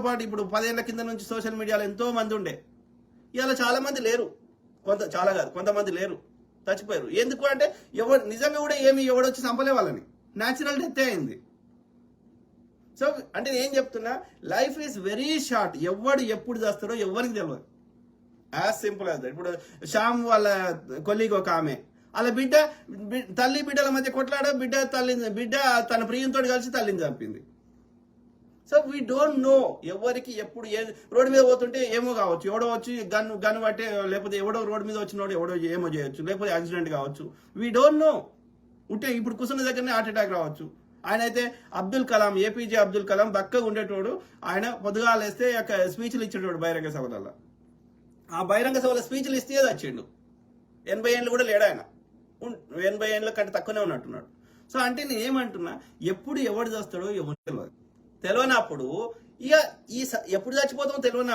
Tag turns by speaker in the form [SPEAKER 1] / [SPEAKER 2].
[SPEAKER 1] పాటు ఇప్పుడు 10 ఏళ్ల కింద నుంచి సోషల్ మీడియాలో ఎంతో మంది ఉండే, ఇవాళ చాలా మంది లేరు, చాలా కాదు కొంతమంది లేరు, చచ్చిపోయారు. ఎందుకు అంటే ఎవరు నిజంగా కూడా ఎవడొచ్చి చంపలే వాళ్ళని, న్యాచురల్ డెత్ అయింది. సో అంటే నేను ఏం చెప్తున్నా, లైఫ్ ఈజ్ వెరీ షార్ట్. ఎవడు ఎప్పుడు చేస్తాడో ఎవరికి తెలియదు. As simple as that. ఇప్పుడు శ్యామ్ వాళ్ళ కొలీగ్ ఒక ఆమె, అలా తల్లి బిడ్డల మధ్య కొట్లాడ, బిడ్డ తన ప్రియంతో కలిసి తల్లిని చంపింది. సో వీ డోంట్ నో ఎవరికి ఎప్పుడు రోడ్డు మీద పోతుంటే ఏమో కావచ్చు, ఎవడో వచ్చి గన్ పట్టే, లేకపోతే ఎవడో రోడ్డు మీద వచ్చినోడు ఎవడో ఏమో చేయొచ్చు, లేకపోతే యాక్సిడెంట్ కావచ్చు. We don't know. ఉంటే ఇప్పుడు కూర్చున్న దగ్గరనే హార్ట్ అటాక్ రావచ్చు. ఆయన అయితే అబ్దుల్ కలాం, ఏపీజే అబ్దుల్ కలాం బక్కగా ఉండేటోడు. ఆయన పొద్దుగాలేస్తే స్పీచ్లు ఇచ్చేటోడు బహిరంగ సభలలో. ఆ బహిరంగ సభలో స్పీచ్లు ఇస్తే వచ్చిండు. 80 ఏళ్ళు కూడా లేడు ఆయన, 80 ఏళ్ళ కంటే తక్కువనే ఉన్నట్టున్నాడు. సో అంటే నేను ఏమంటున్నా, ఎప్పుడు ఎవడు చేస్తాడో ఎవరు తెలియదు. తెలియనప్పుడు ఇక ఎప్పుడు చచ్చిపోతామో తెలియనప్పుడు